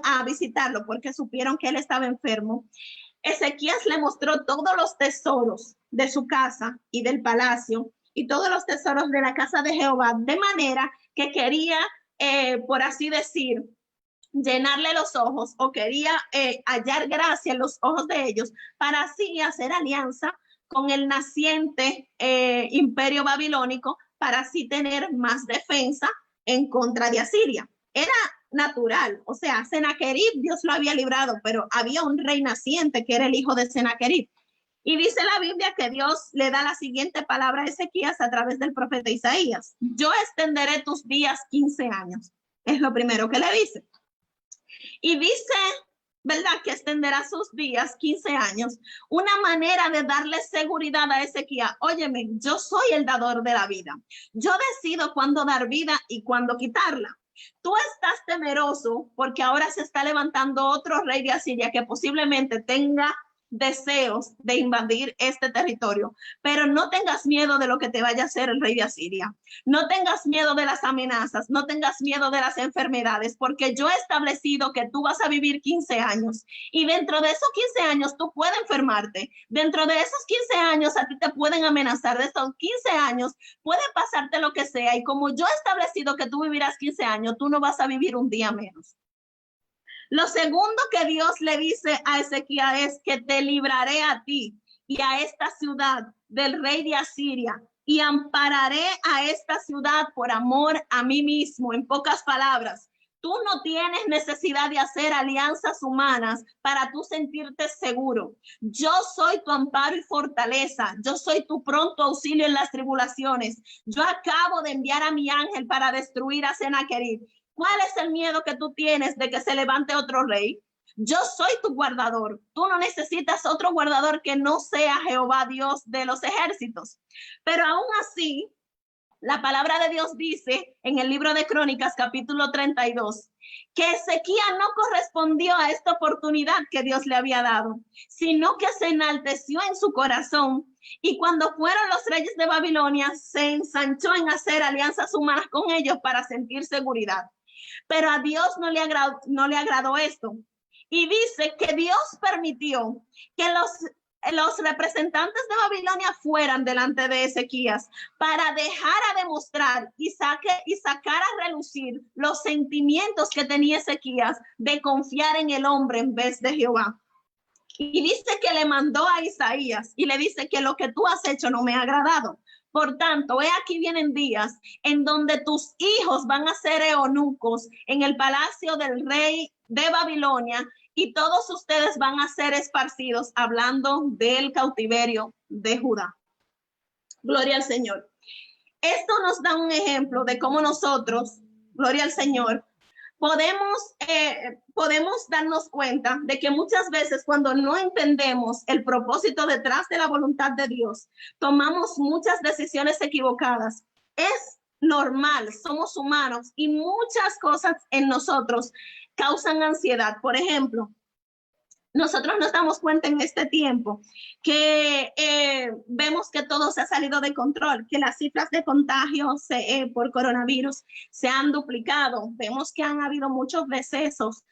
a visitarlo porque supieron que él estaba enfermo, Ezequías le mostró todos los tesoros de su casa y del palacio y todos los tesoros de la casa de Jehová, de manera que quería, por así decir, llenarle los ojos o quería hallar gracia en los ojos de ellos para así hacer alianza con el naciente imperio babilónico para así tener más defensa en contra de Asiria. Era natural, o sea, Sennacherib Dios lo había librado, pero había un rey naciente que era el hijo de Sennacherib. Y dice la Biblia que Dios le da la siguiente palabra a Ezequías a través del profeta Isaías. Yo extenderé tus días 15 años. Es lo primero que le dice. Y dice, ¿verdad?, que extenderá sus días 15 años. Una manera de darle seguridad a Ezequías. Óyeme, yo soy el dador de la vida. Yo decido cuándo dar vida y cuándo quitarla. Tú estás temeroso porque ahora se está levantando otro rey de Asiria que posiblemente tenga deseos de invadir este territorio, pero no tengas miedo de lo que te vaya a hacer el rey de Asiria. No tengas miedo de las amenazas, no tengas miedo de las enfermedades, porque yo he establecido que tú vas a vivir 15 años y dentro de esos 15 años tú puedes enfermarte. Dentro de esos 15 años a ti te pueden amenazar. De esos 15 años puede pasarte lo que sea, y como yo he establecido que tú vivirás 15 años, tú no vas a vivir un día menos. Lo segundo que Dios le dice a Ezequías es que te libraré a ti y a esta ciudad del rey de Asiria, y ampararé a esta ciudad por amor a mí mismo. En pocas palabras, tú no tienes necesidad de hacer alianzas humanas para tú sentirte seguro. Yo soy tu amparo y fortaleza. Yo soy tu pronto auxilio en las tribulaciones. Yo acabo de enviar a mi ángel para destruir a Sennacherib. ¿Cuál es el miedo que tú tienes de que se levante otro rey? Yo soy tu guardador. Tú no necesitas otro guardador que no sea Jehová, Dios de los ejércitos. Pero aún así, la palabra de Dios dice en el libro de Crónicas, capítulo 32, que Ezequías no correspondió a esta oportunidad que Dios le había dado, sino que se enalteció en su corazón. Y cuando fueron los reyes de Babilonia, se ensanchó en hacer alianzas humanas con ellos para sentir seguridad. Pero a Dios no le agradó esto. Y dice que Dios permitió que los representantes de Babilonia fueran delante de Ezequías para dejar a demostrar y sacar a relucir los sentimientos que tenía Ezequías de confiar en el hombre en vez de Jehová. Y dice que le mandó a Isaías y le dice que lo que tú has hecho no me ha agradado. Por tanto, aquí vienen días en donde tus hijos van a ser eunucos en el palacio del rey de Babilonia, y todos ustedes van a ser esparcidos, hablando del cautiverio de Judá. Gloria al Señor. Esto nos da un ejemplo de cómo nosotros, gloria al Señor, podemos darnos cuenta de que muchas veces cuando no entendemos el propósito detrás de la voluntad de Dios, tomamos muchas decisiones equivocadas. Es normal, somos humanos y muchas cosas en nosotros causan ansiedad. Por ejemplo, nosotros nos damos cuenta en este tiempo que vemos que todo se ha salido de control, que las cifras de contagio por coronavirus se han duplicado. Vemos que han habido muchos decesos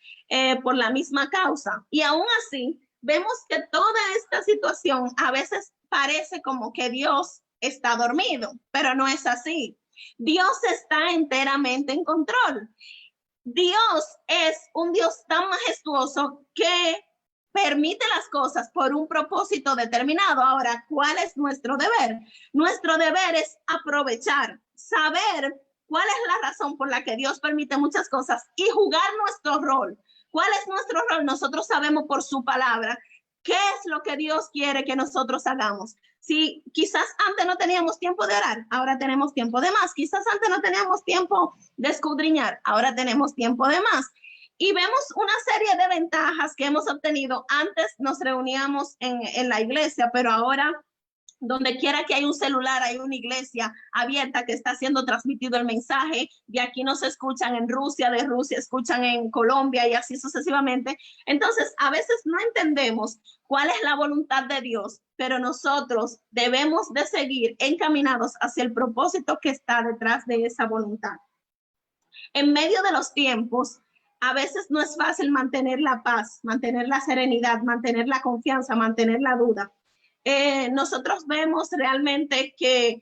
por la misma causa. Y aún así, vemos que toda esta situación a veces parece como que Dios está dormido, pero no es así. Dios está enteramente en control. Dios es un Dios tan majestuoso que permite las cosas por un propósito determinado. Ahora, ¿cuál es nuestro deber? Nuestro deber es aprovechar, saber cuál es la razón por la que Dios permite muchas cosas y jugar nuestro rol. ¿Cuál es nuestro rol? Nosotros sabemos por su palabra qué es lo que Dios quiere que nosotros hagamos. Si quizás antes no teníamos tiempo de orar, ahora tenemos tiempo de más. Quizás antes no teníamos tiempo de escudriñar, ahora tenemos tiempo de más. Y vemos una serie de ventajas que hemos obtenido. Antes nos reuníamos en la iglesia, pero ahora donde quiera que hay un celular, hay una iglesia abierta que está siendo transmitido el mensaje. De aquí nos escuchan en Rusia, de Rusia escuchan en Colombia y así sucesivamente. Entonces, a veces no entendemos cuál es la voluntad de Dios, pero nosotros debemos de seguir encaminados hacia el propósito que está detrás de esa voluntad. En medio de los tiempos, a veces no es fácil mantener la paz, mantener la serenidad, mantener la confianza, mantener la duda. Nosotros vemos realmente que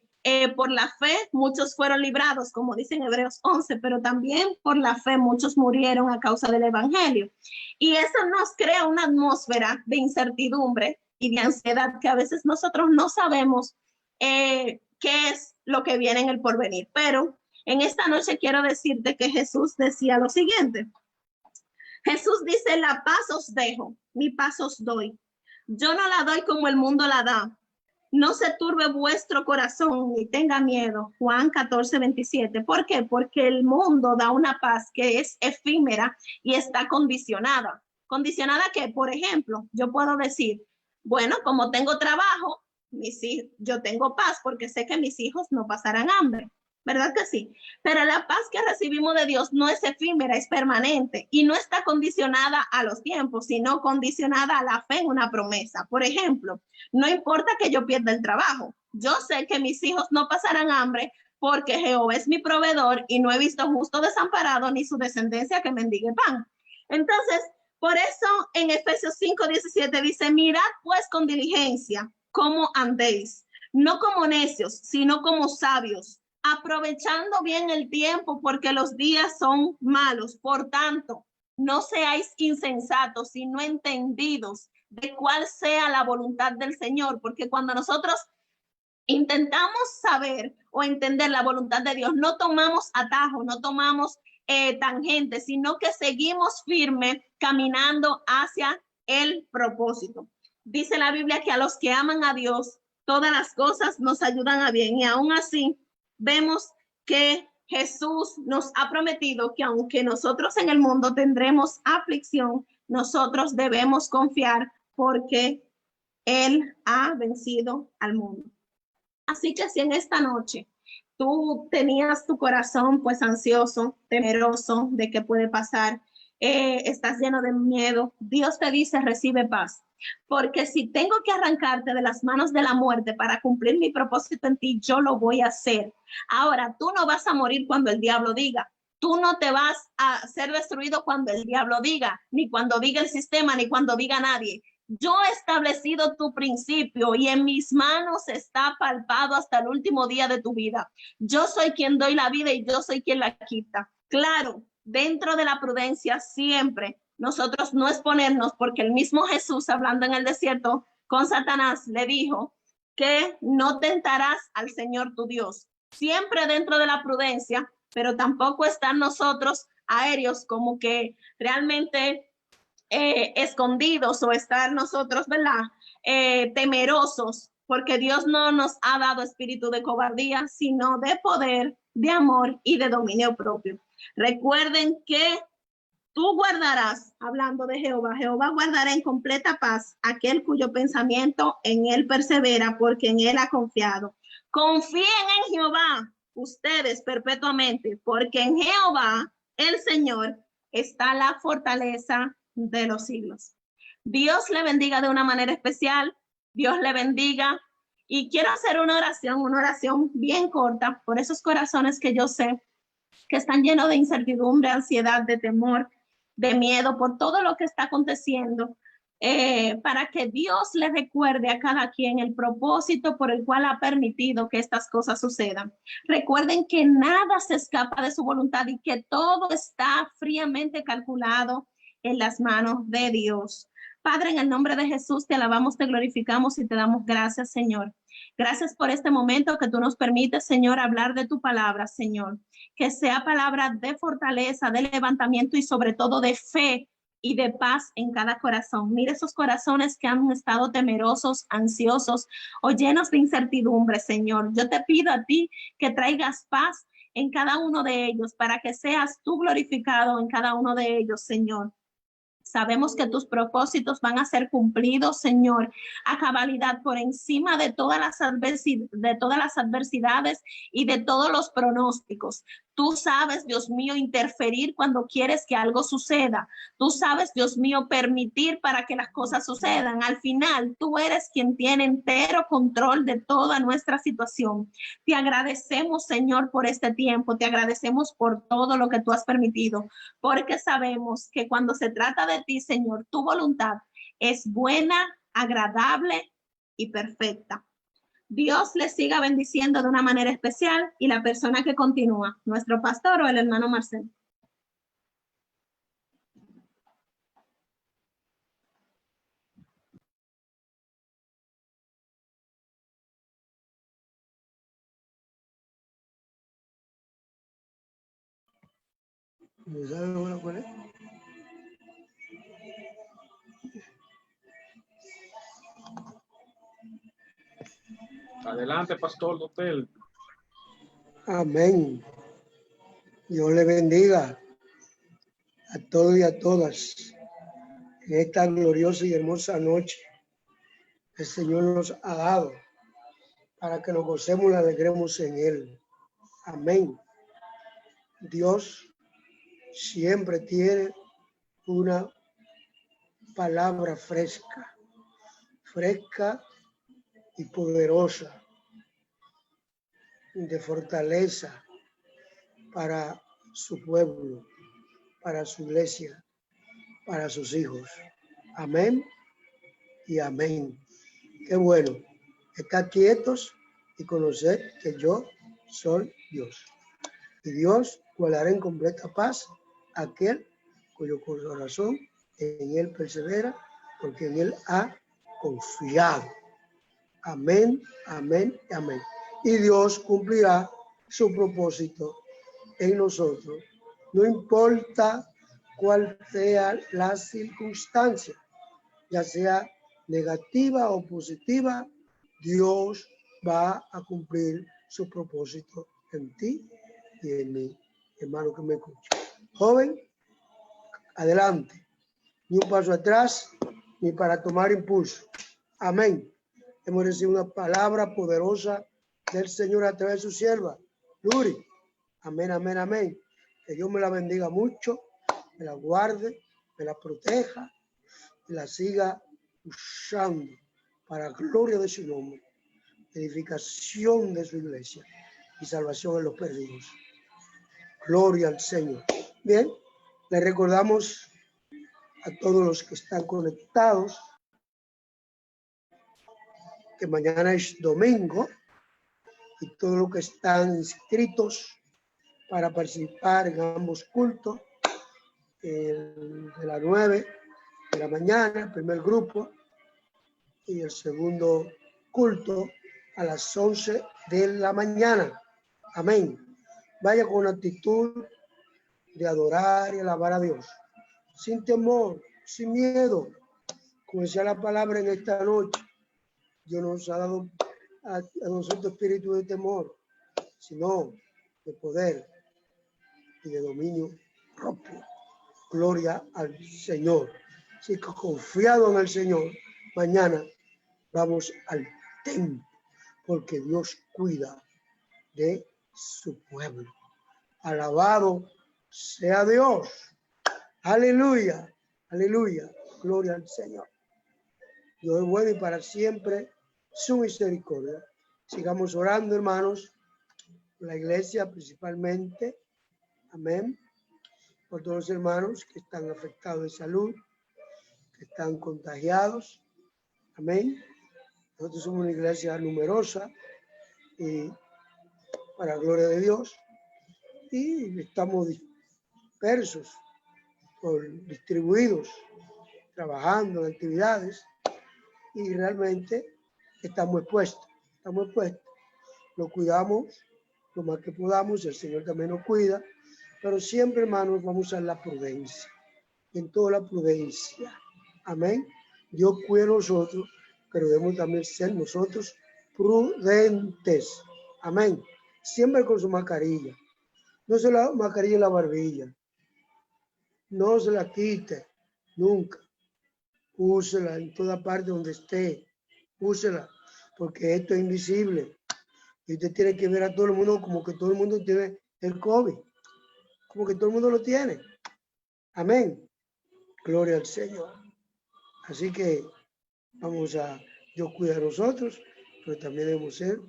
por la fe muchos fueron librados, como dice en Hebreos 11, pero también por la fe muchos murieron a causa del evangelio. Y eso nos crea una atmósfera de incertidumbre y de ansiedad que a veces nosotros no sabemos qué es lo que viene en el porvenir. Pero en esta noche quiero decirte que Jesús decía lo siguiente. Jesús dice: la paz os dejo, mi paz os doy. Yo no la doy como el mundo la da. No se turbe vuestro corazón ni tenga miedo. Juan 14:27. ¿Por qué? Porque el mundo da una paz que es efímera y está condicionada. ¿Condicionada qué? Por ejemplo, yo puedo decir, bueno, como tengo trabajo, yo tengo paz porque sé que mis hijos no pasarán hambre. ¿Verdad que sí? Pero la paz que recibimos de Dios no es efímera, es permanente y no está condicionada a los tiempos, sino condicionada a la fe en una promesa. Por ejemplo, no importa que yo pierda el trabajo, yo sé que mis hijos no pasarán hambre porque Jehová es mi proveedor y no he visto justo desamparado ni su descendencia que mendigue pan. Entonces, por eso en Efesios 5:17 dice, mirad pues con diligencia cómo andéis, no como necios, sino como sabios, aprovechando bien el tiempo porque los días son malos. Por tanto, no seáis insensatos, sino entendidos de cuál sea la voluntad del Señor, porque cuando nosotros intentamos saber o entender la voluntad de Dios, no tomamos atajo, no tomamos tangente, sino que seguimos firme caminando hacia el propósito. Dice la Biblia que a los que aman a Dios, todas las cosas nos ayudan a bien y aún así vemos que Jesús nos ha prometido que aunque nosotros en el mundo tendremos aflicción, nosotros debemos confiar porque Él ha vencido al mundo. Así que si en esta noche tú tenías tu corazón pues ansioso, temeroso de qué puede pasar, estás lleno de miedo, Dios te dice recibe paz. Porque si tengo que arrancarte de las manos de la muerte para cumplir mi propósito en ti, yo lo voy a hacer. Ahora, tú no vas a morir cuando el diablo diga. Tú no te vas a ser destruido cuando el diablo diga, ni cuando diga el sistema, ni cuando diga nadie. Yo he establecido tu principio y en mis manos está palpado hasta el último día de tu vida. Yo soy quien doy la vida y yo soy quien la quita. Claro, dentro de la prudencia siempre nosotros no exponernos, porque el mismo Jesús hablando en el desierto con Satanás le dijo que no tentarás al Señor tu Dios. Siempre dentro de la prudencia, pero tampoco están nosotros aéreos como que realmente escondidos o estar nosotros, ¿verdad? Temerosos, porque Dios no nos ha dado espíritu de cobardía, sino de poder, de amor y de dominio propio. Recuerden que tú guardarás, hablando de Jehová, Jehová guardará en completa paz aquel cuyo pensamiento en él persevera, porque en él ha confiado. Confíen en Jehová ustedes perpetuamente, porque en Jehová, el Señor, está la fortaleza de los siglos. Dios le bendiga de una manera especial, Dios le bendiga. Y quiero hacer una oración bien corta por esos corazones que yo sé que están llenos de incertidumbre, ansiedad, de temor, de miedo por todo lo que está aconteciendo, para que Dios le recuerde a cada quien el propósito por el cual ha permitido que estas cosas sucedan. Recuerden que nada se escapa de su voluntad y que todo está fríamente calculado en las manos de Dios. Padre, en el nombre de Jesús, te alabamos, te glorificamos y te damos gracias, Señor. Gracias por este momento que tú nos permites, Señor, hablar de tu palabra, Señor. Que sea palabra de fortaleza, de levantamiento y sobre todo de fe y de paz en cada corazón. Mire esos corazones que han estado temerosos, ansiosos o llenos de incertidumbre, Señor. Yo te pido a ti que traigas paz en cada uno de ellos para que seas tú glorificado en cada uno de ellos, Señor. Sabemos que tus propósitos van a ser cumplidos, Señor, a cabalidad por encima de todas las adversidades y de todos los pronósticos. Tú sabes, Dios mío, interferir cuando quieres que algo suceda. Tú sabes, Dios mío, permitir para que las cosas sucedan. Al final, tú eres quien tiene entero control de toda nuestra situación. Te agradecemos, Señor, por este tiempo. Te agradecemos por todo lo que tú has permitido, porque sabemos que cuando se trata de ti, Señor, tu voluntad es buena, agradable y perfecta. Dios les siga bendiciendo de una manera especial y la persona que continúa, nuestro pastor o el hermano Marcelo. Adelante, Pastor Dotel. Amén. Dios le bendiga a todos y a todas en esta gloriosa y hermosa noche que el Señor nos ha dado para que nos gocemos y alegremos en Él. Amén. Dios siempre tiene una palabra fresca y poderosa de fortaleza para su pueblo, para su iglesia, para sus hijos. Amén y amén. Qué bueno estar quietos y conocer que yo soy Dios. Y Dios guardará en completa paz aquel cuyo corazón en Él persevera, porque en Él ha confiado. Amén, amén, amén. Y Dios cumplirá su propósito en nosotros. No importa cuál sea la circunstancia, ya sea negativa o positiva, Dios va a cumplir su propósito en ti y en mí, hermano que me escucha. Joven, adelante. Ni un paso atrás, ni para tomar impulso. Amén. Hemos recibido una palabra poderosa del Señor a través de su sierva, Luri. Amén, amén, amén. Que Dios me la bendiga mucho, me la guarde, me la proteja y la siga usando para gloria de su nombre, edificación de su iglesia y salvación en los perdidos. Gloria al Señor. Bien, le recordamos a todos los que están conectados que mañana es domingo y todos los que están inscritos para participar en ambos cultos, de las 9 de la mañana, el primer grupo, y el segundo culto a las 11 de la mañana. Amén. Vaya con una actitud de adorar y alabar a Dios, sin temor, sin miedo, como decía la palabra en esta noche. Dios nos ha dado a nosotros espíritu de temor, sino de poder y de dominio propio. Gloria al Señor. Así que confiado en el Señor, mañana vamos al templo, porque Dios cuida de su pueblo. Alabado sea Dios. Aleluya, aleluya. Gloria al Señor. Dios es bueno y para siempre su misericordia. Sigamos orando, hermanos, por la iglesia principalmente. Amén. Por todos los hermanos que están afectados de salud, que están contagiados. Amén. Nosotros somos una iglesia numerosa y para la gloria de Dios. Y estamos dispersos, distribuidos, trabajando en actividades y realmente estamos expuestos. Lo cuidamos lo más que podamos, el Señor también nos cuida, pero siempre, hermanos, vamos a usar la prudencia, en toda la prudencia. Amén. Dios cuida a nosotros, pero debemos también ser nosotros prudentes. Amén. Siempre con su mascarilla. No se la mascarilla en la barbilla. No se la quite nunca. Úsela en toda parte donde esté. Úsela, porque esto es invisible. Y usted tiene que ver a todo el mundo como que todo el mundo tiene el COVID. Como que todo el mundo lo tiene. Amén. Gloria al Señor. Así que vamos a Dios cuida de nosotros, pero también debemos ser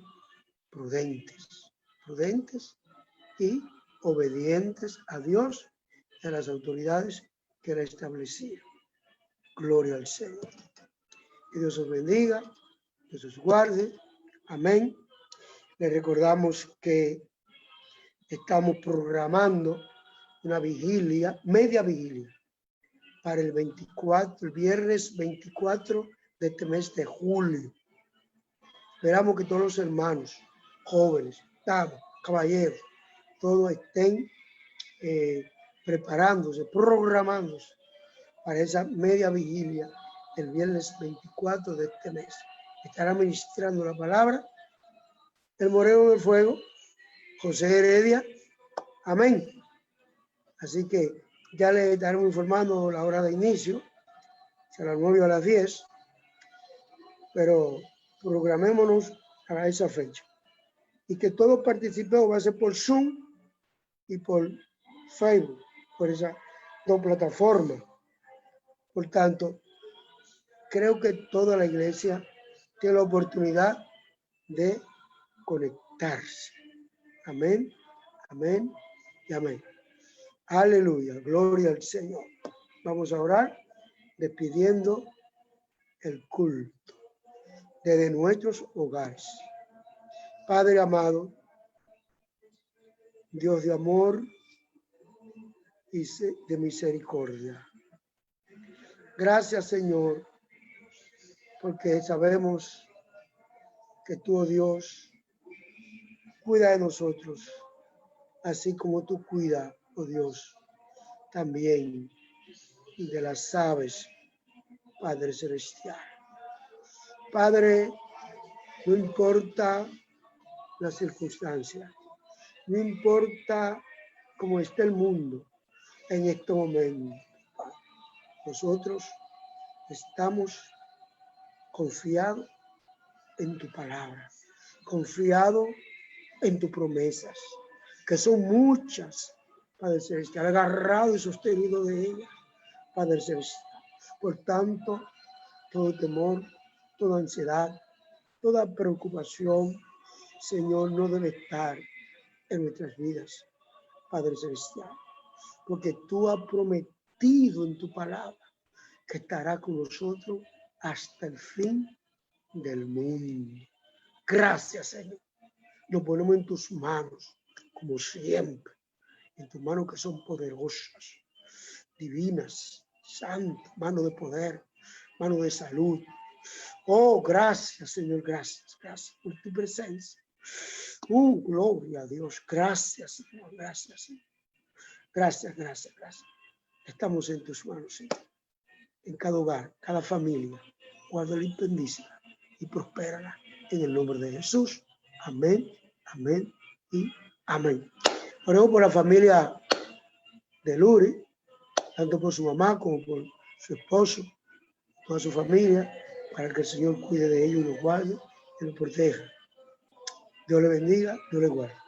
prudentes y obedientes a Dios y a las autoridades que Él ha establecido. Gloria al Señor. Que Dios os bendiga, Dios os guarde. Amén. Les recordamos que estamos programando una vigilia, media vigilia, para el viernes 24 de este mes de julio. Esperamos que todos los hermanos, jóvenes, damas, caballeros, todos estén preparándose, programándose para esa media vigilia el viernes 24 de este mes. Estará ministrando la palabra el Moreno del Fuego, José Heredia. Amén. Así que ya le estaremos informando la hora de inicio, a las 9 o a las 10, pero programémonos para esa fecha. Y que todos participemos, va a ser por Zoom y por Facebook, por esas dos plataformas. Por tanto, creo que toda la iglesia tiene la oportunidad de conectarse. Amén, amén y amén. Aleluya, gloria al Señor. Vamos a orar despidiendo el culto desde nuestros hogares. Padre amado, Dios de amor y de misericordia. Gracias, Señor, porque sabemos que tú, oh Dios, cuida de nosotros, así como tú cuidas, oh Dios, también de las aves, Padre Celestial. Padre, no importa las circunstancias, no importa cómo esté el mundo en este momento, nosotros estamos confiados en tu palabra, confiados en tus promesas, que son muchas, Padre Celestial, agarrado y sostenido de ellas, Padre Celestial. Por tanto, todo temor, toda ansiedad, toda preocupación, Señor, no debe estar en nuestras vidas, Padre Celestial, porque tú has prometido en tu palabra que estará con nosotros hasta el fin del mundo. Gracias, Señor. Nos ponemos en tus manos, como siempre, en tus manos que son poderosas, divinas, santas, manos de poder, manos de salud. Oh, gracias, Señor, gracias, gracias por tu presencia. Gloria a Dios. Gracias, Señor, gracias, Señor. Gracias, gracias, gracias. Estamos en tus manos, Señor. En cada hogar, cada familia, guárdala y bendícela y prospérala en el nombre de Jesús. Amén, amén y amén. Oremos por la familia de Luri, tanto por su mamá como por su esposo, toda su familia, para que el Señor cuide de ellos y los guarde y los proteja. Dios le bendiga, Dios le guarde.